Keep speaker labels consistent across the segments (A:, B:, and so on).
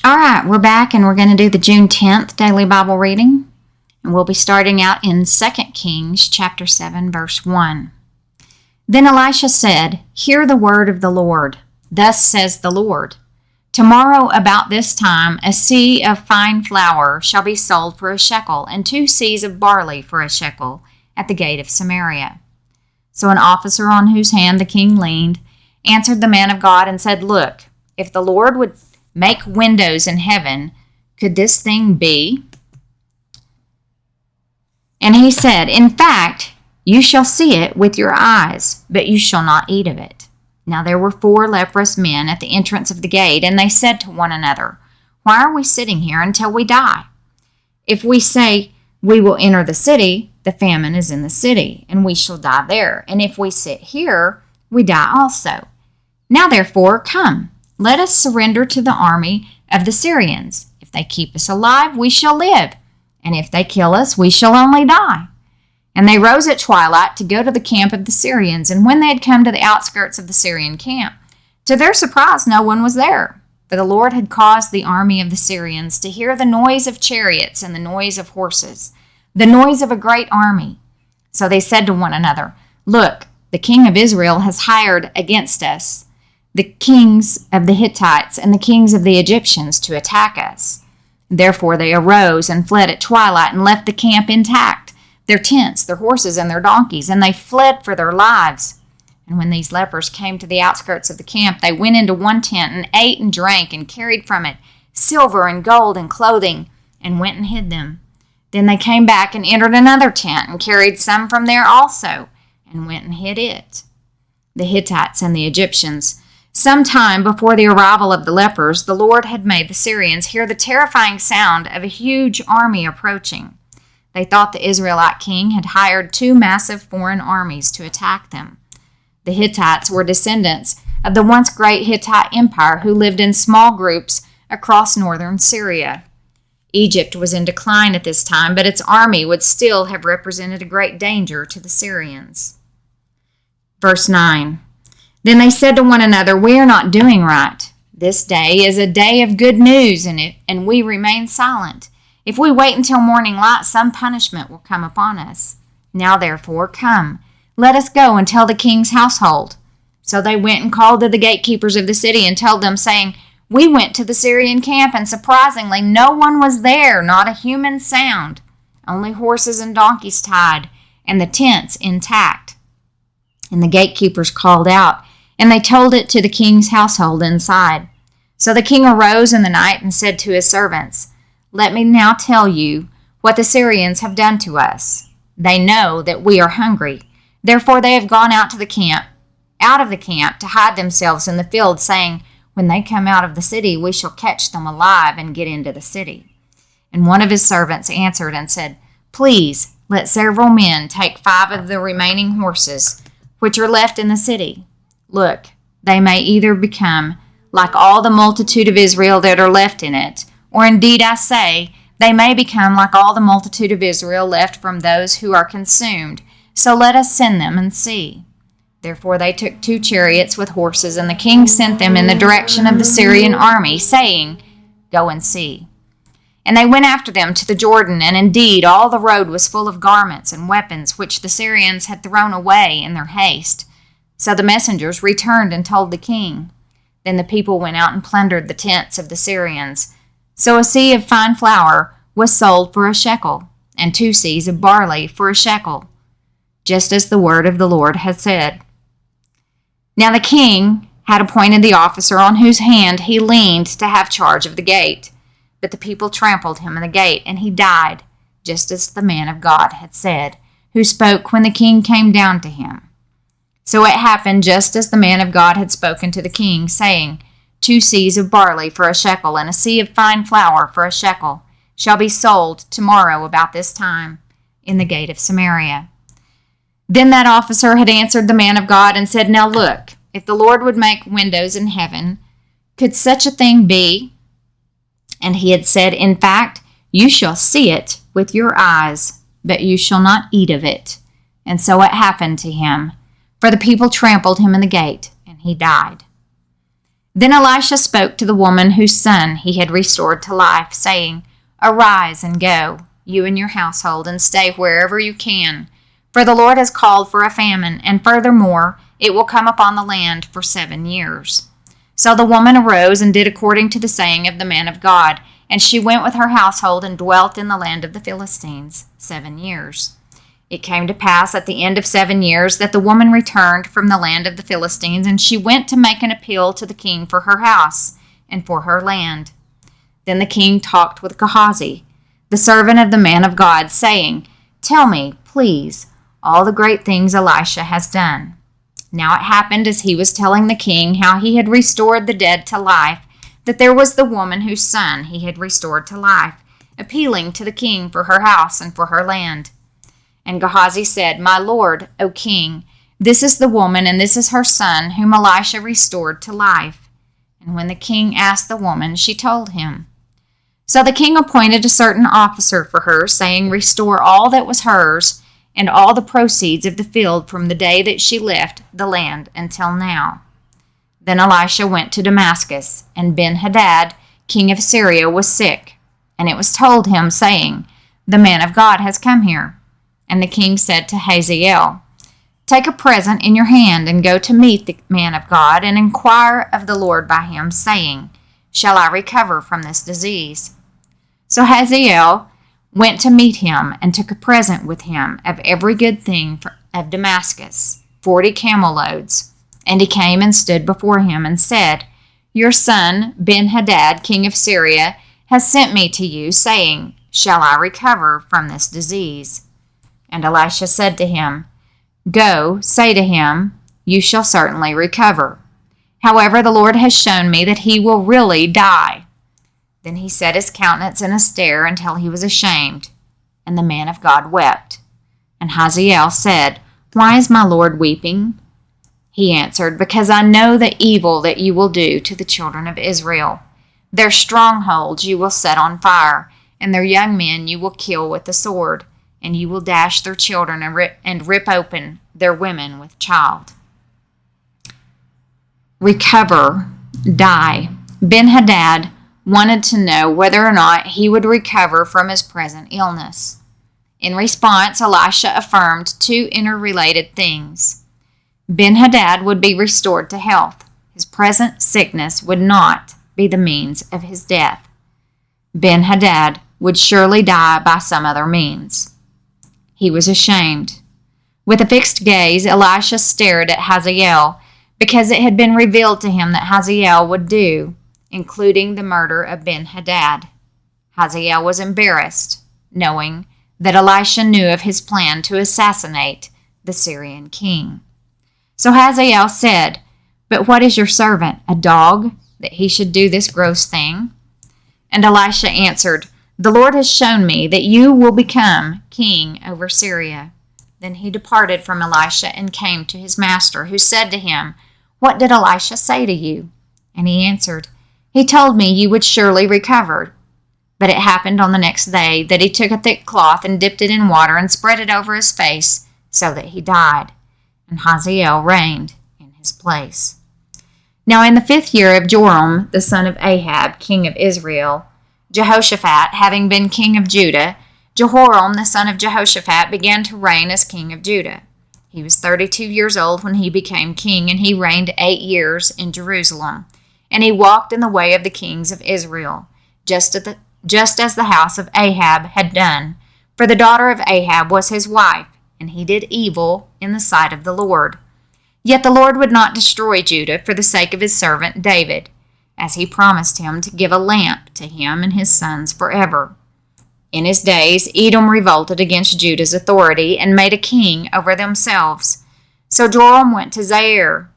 A: All right, we're back and we're going to do the June 10th daily Bible reading. And we'll be starting out in 2 Kings chapter 7, verse 1. Then Elisha said, "Hear the word of the Lord. Thus says the Lord, tomorrow about this time a seah of fine flour shall be sold for a shekel, and 2 seahs of barley for a shekel at the gate of Samaria." So an officer on whose hand the king leaned answered the man of God and said, "Look, if the Lord would make windows in heaven, could this thing be?" And he said, "In fact, you shall see it with your eyes, but you shall not eat of it." Now there were 4 leprous men at the entrance of the gate, and they said to one another, "Why are we sitting here until we die? If we say we will enter the city, the famine is in the city, and we shall die there. And if we sit here, we die also. Now therefore, come, let us surrender to the army of the Syrians. If they keep us alive, we shall live. And if they kill us, we shall only die." And they rose at twilight to go to the camp of the Syrians. And when they had come to the outskirts of the Syrian camp, to their surprise, no one was there. For the Lord had caused the army of the Syrians to hear the noise of chariots and the noise of horses, the noise of a great army. So they said to one another, "Look, the king of Israel has hired against us the kings of the Hittites and the kings of the Egyptians to attack us." Therefore they arose and fled at twilight and left the camp intact, their tents, their horses, and their donkeys, and they fled for their lives. And when these lepers came to the outskirts of the camp, they went into one tent and ate and drank and carried from it silver and gold and clothing and went and hid them. Then they came back and entered another tent and carried some from there also and went and hid it. The Hittites and the Egyptians. Some time before the arrival of the lepers, the Lord had made the Syrians hear the terrifying sound of a huge army approaching. They thought the Israelite king had hired 2 massive foreign armies to attack them. The Hittites were descendants of the once great Hittite Empire who lived in small groups across northern Syria. Egypt was in decline at this time, but its army would still have represented a great danger to the Syrians. Verse 9. Then they said to one another, "We are not doing right. This day is a day of good news, and we remain silent. If we wait until morning light, some punishment will come upon us. Now therefore, come, let us go and tell the king's household." So they went and called to the gatekeepers of the city and told them, saying, "We went to the Syrian camp, and surprisingly no one was there, not a human sound, only horses and donkeys tied, and the tents intact." And the gatekeepers called out, and they told it to the king's household inside. So the king arose in the night and said to his servants, "Let me now tell you what the Syrians have done to us. They know that we are hungry. Therefore they have gone out of the camp to hide themselves in the field, saying, 'When they come out of the city, we shall catch them alive and get into the city.' And one of his servants answered and said, 'Please let several men take 5 of the remaining horses, which are left in the city. Look, they may either become like all the multitude of Israel that are left in it, or indeed I say, they may become like all the multitude of Israel left from those who are consumed. So let us send them and see.' Therefore they took 2 chariots with horses, and the king sent them in the direction of the Syrian army, saying, 'Go and see.' And they went after them to the Jordan, and indeed all the road was full of garments and weapons, which the Syrians had thrown away in their haste. So the messengers returned and told the king. Then the people went out and plundered the tents of the Syrians. So a seah of fine flour was sold for a shekel, and 2 seahs of barley for a shekel, just as the word of the Lord had said. Now the king had appointed the officer on whose hand he leaned to have charge of the gate. But the people trampled him in the gate, and he died, just as the man of God had said, who spoke when the king came down to him. So it happened just as the man of God had spoken to the king, saying, 2 seahs of barley for a shekel, and a seah of fine flour for a shekel, shall be sold tomorrow about this time in the gate of Samaria. Then that officer had answered the man of God and said, "Now look, if the Lord would make windows in heaven, could such a thing be?" And he had said, "In fact, you shall see it with your eyes, but you shall not eat of it." And so it happened to him, for the people trampled him in the gate, and he died. Then Elisha spoke to the woman whose son he had restored to life, saying, Arise and go, you and your household, and stay wherever you can. For the Lord has called for a famine, and furthermore, it will come upon the land for 7 years. So the woman arose and did according to the saying of the man of God, and she went with her household and dwelt in the land of the Philistines 7 years. It came to pass at the end of 7 years that the woman returned from the land of the Philistines, and she went to make an appeal to the king for her house and for her land. Then the king talked with Gehazi, the servant of the man of God, saying, Tell me, please, all the great things Elisha has done. Now it happened as he was telling the king how he had restored the dead to life, that there was the woman whose son he had restored to life, appealing to the king for her house and for her land. And Gehazi said, My lord, O king, this is the woman and this is her son whom Elisha restored to life. And when the king asked the woman, she told him. So the king appointed a certain officer for her, saying, Restore all that was hers and all the proceeds of the field from the day that she left the land until now. Then Elisha went to Damascus, and Ben-Hadad, king of Syria, was sick. And it was told him, saying, The man of God has come here. And the king said to Hazael, Take a present in your hand, and go to meet the man of God, and inquire of the Lord by him, saying, Shall I recover from this disease? So Hazael went to meet him, and took a present with him of every good thing of Damascus, 40 camel loads. And he came and stood before him, and said, Your son Ben-Hadad, king of Syria, has sent me to you, saying, Shall I recover from this disease? And Elisha said to him, Go, say to him, You shall certainly recover. However, the Lord has shown me that he will really die. Then he set his countenance in a stare until he was ashamed, and the man of God wept. And Hazael said, Why is my Lord weeping? He answered, Because I know the evil that you will do to the children of Israel. Their strongholds you will set on fire, and their young men you will kill with the sword, and you will dash their children and rip open their women with child. Recover, die. Ben-Hadad wanted to know whether or not he would recover from his present illness. In response, Elisha affirmed 2 interrelated things. Ben-Hadad would be restored to health. His present sickness would not be the means of his death. Ben-Hadad would surely die by some other means. He was ashamed. With a fixed gaze, Elisha stared at Hazael, because it had been revealed to him that Hazael would do, including the murder of Ben-Hadad. Hazael was embarrassed, knowing that Elisha knew of his plan to assassinate the Syrian king. So Hazael said, But what is your servant, a dog, that he should do this gross thing? And Elisha answered, The Lord has shown me that you will become king over Syria. Then he departed from Elisha and came to his master, who said to him, What did Elisha say to you? And he answered, He told me you would surely recover. But it happened on the next day that he took a thick cloth and dipped it in water and spread it over his face, so that he died. And Hazael reigned in his place. Now in the 5th year of Joram, the son of Ahab, king of Israel, Jehoshaphat having been king of Judah, Jehoram, the son of Jehoshaphat, began to reign as king of Judah. He was 32 years old when he became king, and he reigned 8 years in Jerusalem. And he walked in the way of the kings of Israel, just as the house of Ahab had done. For the daughter of Ahab was his wife, and he did evil in the sight of the Lord. Yet the Lord would not destroy Judah for the sake of his servant David, as he promised him to give a lamp to him and his sons forever. In his days, Edom revolted against Judah's authority and made a king over themselves. So Joram went to Zair,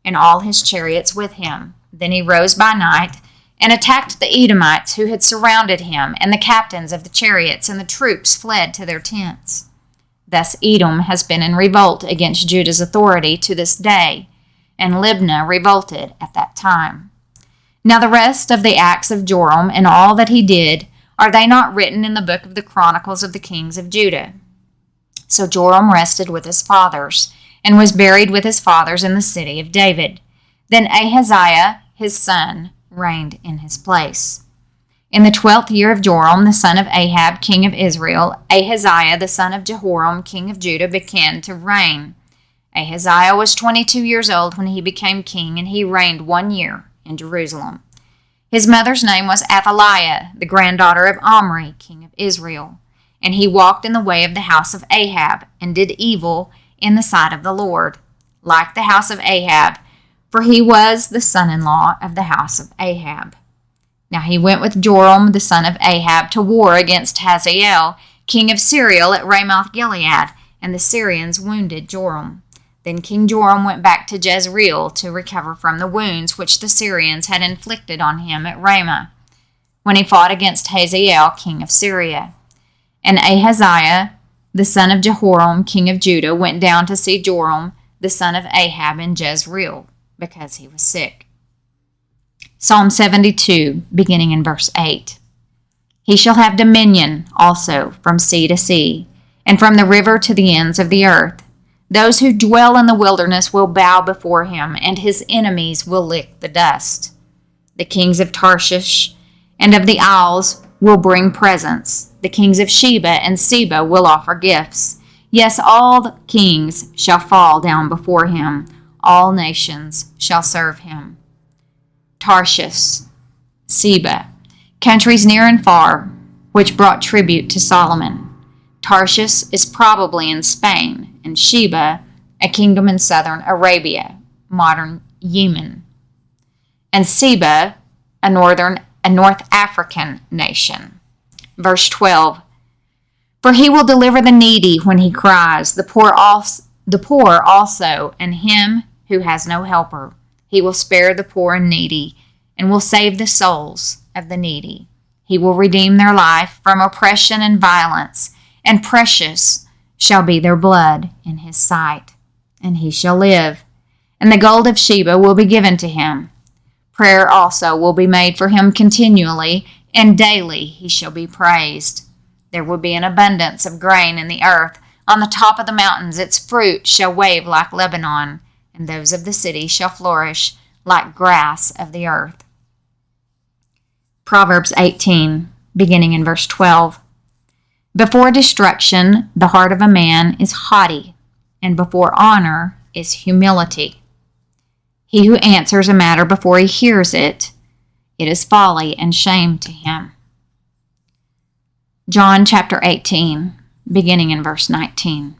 A: and all his chariots with him. Then he rose by night and attacked the Edomites who had surrounded him, and the captains of the chariots, and the troops fled to their tents. Thus Edom has been in revolt against Judah's authority to this day, and Libnah revolted at that time. Now the rest of the acts of Joram and all that he did, are they not written in the book of the Chronicles of the kings of Judah? So Joram rested with his fathers, and was buried with his fathers in the city of David. Then Ahaziah, his son, reigned in his place. In the 12th year of Joram, the son of Ahab, king of Israel, Ahaziah, the son of Jehoram, king of Judah, began to reign. Ahaziah was 22 years old when he became king, and he reigned 1 year in Jerusalem. His mother's name was Athaliah, the granddaughter of Omri, king of Israel. And he walked in the way of the house of Ahab, and did evil in the sight of the Lord, like the house of Ahab, for he was the son-in-law of the house of Ahab. Now he went with Joram, the son of Ahab, to war against Hazael, king of Syria, at Ramoth-Gilead, and the Syrians wounded Joram. Then King Joram went back to Jezreel to recover from the wounds which the Syrians had inflicted on him at Ramah, when he fought against Hazael, king of Syria. And Ahaziah, the son of Jehoram, king of Judah, went down to see Joram, the son of Ahab, in Jezreel, because he was sick. Psalm 72, beginning in verse 8. He shall have dominion also from sea to sea, and from the river to the ends of the earth. Those who dwell in the wilderness will bow before him, and his enemies will lick the dust. The kings of Tarshish and of the isles will bring presents. The kings of Sheba and Seba will offer gifts. Yes, all the kings shall fall down before him. All nations shall serve him. Tarshish, Seba, countries near and far, which brought tribute to Solomon. Tarshish is probably in Spain, and Sheba, a kingdom in southern Arabia, modern Yemen, and Seba, a North African nation. Verse 12. For he will deliver the needy when he cries, the poor also, and him who has no helper. He will spare the poor and needy, and will save the souls of the needy. He will redeem their life from oppression and violence, and precious shall be their blood in his sight, and he shall live. And the gold of Sheba will be given to him. Prayer also will be made for him continually, and daily he shall be praised. There will be an abundance of grain in the earth. On the top of the mountains its fruit shall wave like Lebanon, and those of the city shall flourish like grass of the earth. Proverbs 18, beginning in verse 12. Before destruction, the heart of a man is haughty, and before honor is humility. He who answers a matter before he hears it, it is folly and shame to him. John chapter 18, beginning in verse 19.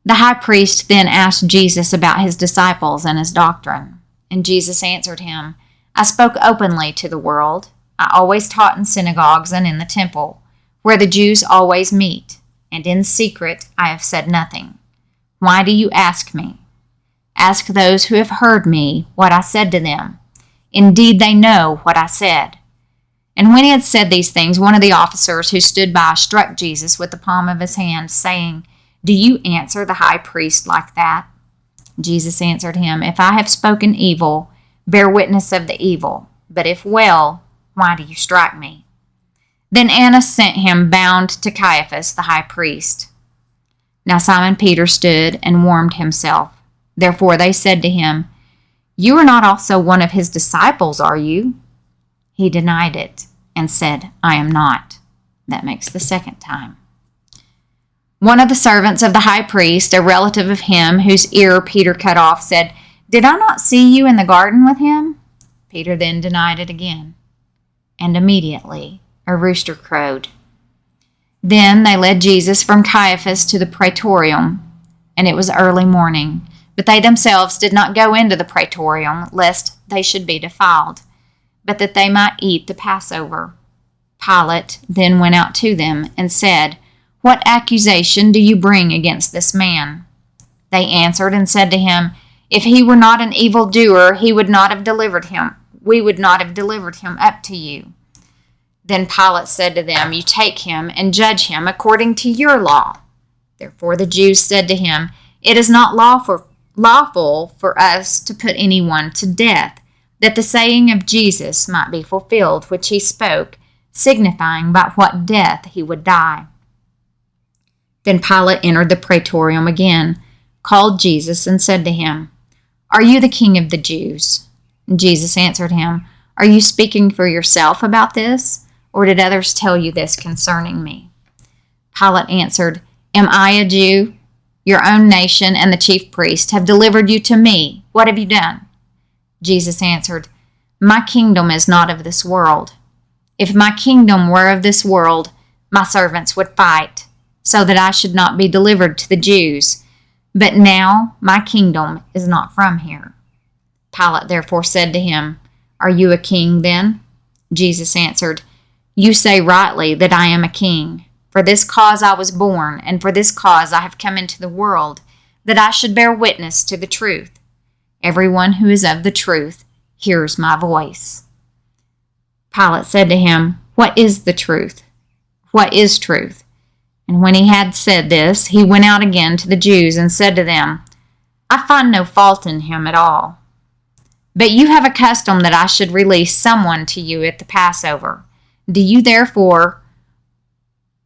A: The high priest then asked Jesus about his disciples and his doctrine. And Jesus answered him, I spoke openly to the world. I always taught in synagogues and in the temple, where the Jews always meet, and in secret I have said nothing. Why do you ask me? Ask those who have heard me what I said to them. Indeed, they know what I said. And when he had said these things, one of the officers who stood by struck Jesus with the palm of his hand, saying, Do you answer the high priest like that? Jesus answered him, If I have spoken evil, bear witness of the evil. But if well, why do you strike me? Then Annas sent him bound to Caiaphas, the high priest. Now Simon Peter stood and warmed himself. Therefore they said to him, You are not also one of his disciples, are you? He denied it and said, I am not. That makes the second time. One of the servants of the high priest, a relative of him whose ear Peter cut off, said, Did I not see you in the garden with him? Peter then denied it again. And immediately a rooster crowed. Then they led Jesus from Caiaphas to the praetorium, and it was early morning. But they themselves did not go into the praetorium, lest they should be defiled, but that they might eat the Passover. Pilate then went out to them and said, What accusation do you bring against this man? They answered and said to him, If he were not an evildoer, we would not have delivered him up to you. Then Pilate said to them, You take him and judge him according to your law. Therefore the Jews said to him, It is not lawful for us to put anyone to death, that the saying of Jesus might be fulfilled, which he spoke, signifying by what death he would die. Then Pilate entered the praetorium again, called Jesus, and said to him, Are you the king of the Jews? And Jesus answered him, Are you speaking for yourself about this, or did others tell you this concerning me? Pilate answered, Am I a Jew? Your own nation and the chief priest have delivered you to me. What have you done? Jesus answered, My kingdom is not of this world. If my kingdom were of this world, my servants would fight, so that I should not be delivered to the Jews. But now my kingdom is not from here. Pilate therefore said to him, Are you a king then? Jesus answered, You say rightly that I am a king. For this cause I was born, and for this cause I have come into the world, that I should bear witness to the truth. Everyone who is of the truth hears my voice. Pilate said to him, What is the truth? What is truth? And when he had said this, he went out again to the Jews and said to them, I find no fault in him at all. But you have a custom that I should release someone to you at the Passover. Do you therefore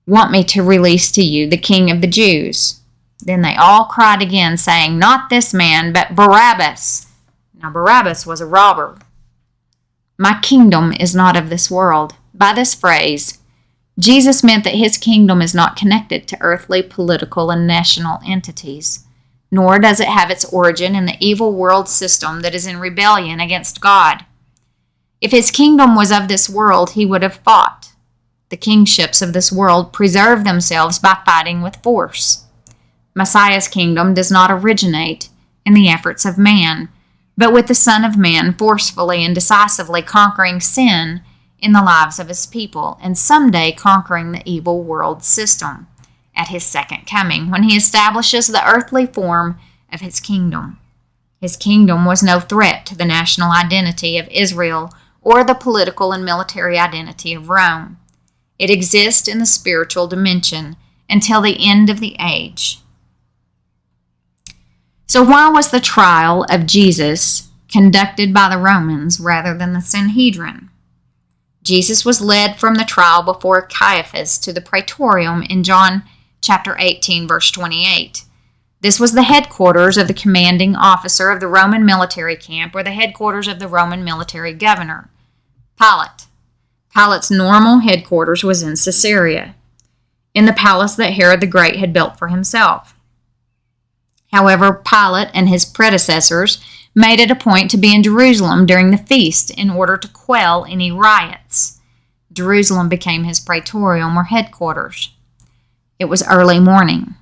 A: want me to release to you the King of the Jews? Then they all cried again, saying, Not this man, but Barabbas. Now Barabbas was a robber. My kingdom is not of this world. By this phrase, Jesus meant that his kingdom is not connected to earthly, political, and national entities, nor does it have its origin in the evil world system that is in rebellion against God. If his kingdom was of this world, he would have fought. The kingships of this world preserve themselves by fighting with force. Messiah's kingdom does not originate in the efforts of man, but with the Son of Man forcefully and decisively conquering sin in the lives of his people, and someday conquering the evil world system at his second coming, when he establishes the earthly form of his kingdom. His kingdom was no threat to the national identity of Israel or the political and military identity of Rome. It exists in the spiritual dimension until the end of the age. So why was the trial of Jesus conducted by the Romans rather than the Sanhedrin? Jesus was led from the trial before Caiaphas to the praetorium in John chapter 18, verse 28. This was the headquarters of the commanding officer of the Roman military camp, or the headquarters of the Roman military governor, Pilate. Pilate's normal headquarters was in Caesarea, in the palace that Herod the Great had built for himself. However, Pilate and his predecessors made it a point to be in Jerusalem during the feast in order to quell any riots. Jerusalem became his praetorium, or headquarters. It was early morning.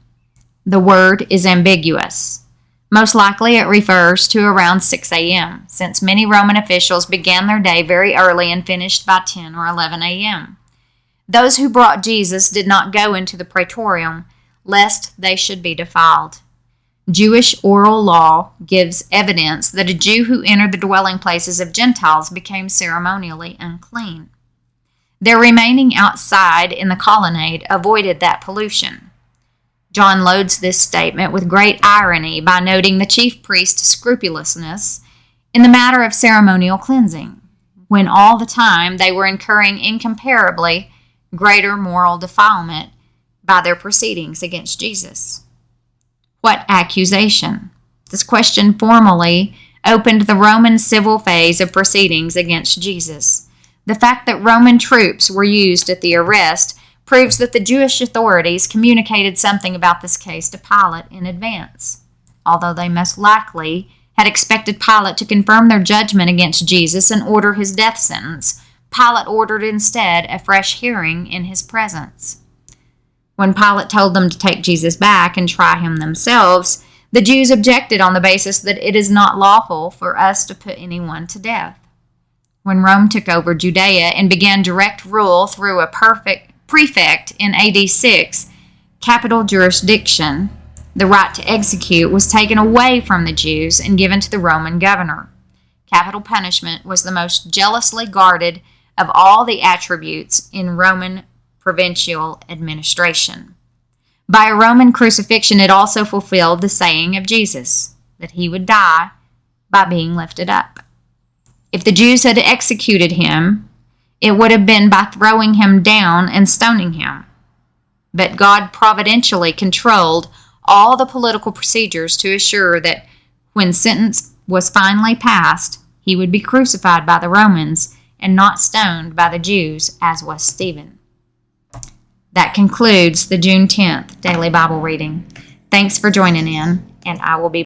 A: The word is ambiguous. Most likely it refers to around 6 a.m., since many Roman officials began their day very early and finished by 10 or 11 a.m. Those who brought Jesus did not go into the praetorium, lest they should be defiled. Jewish oral law gives evidence that a Jew who entered the dwelling places of Gentiles became ceremonially unclean. Their remaining outside in the colonnade avoided that pollution. John loads this statement with great irony by noting the chief priest's scrupulousness in the matter of ceremonial cleansing, when all the time they were incurring incomparably greater moral defilement by their proceedings against Jesus. What accusation? This question formally opened the Roman civil phase of proceedings against Jesus. The fact that Roman troops were used at the arrest proves that the Jewish authorities communicated something about this case to Pilate in advance. Although they most likely had expected Pilate to confirm their judgment against Jesus and order his death sentence, Pilate ordered instead a fresh hearing in his presence. When Pilate told them to take Jesus back and try him themselves, the Jews objected on the basis that it is not lawful for us to put anyone to death. When Rome took over Judea and began direct rule through a prefect in AD 6, capital jurisdiction, the right to execute was taken away from the Jews and given to the Roman governor. Capital punishment was the most jealously guarded of all the attributes in Roman provincial administration. By a Roman crucifixion, it also fulfilled the saying of Jesus, that he would die by being lifted up. If the Jews had executed him, it would have been by throwing him down and stoning him. But God providentially controlled all the political procedures to assure that when sentence was finally passed, he would be crucified by the Romans and not stoned by the Jews, as was Stephen. That concludes the June 10th Daily Bible Reading. Thanks for joining in, and I will be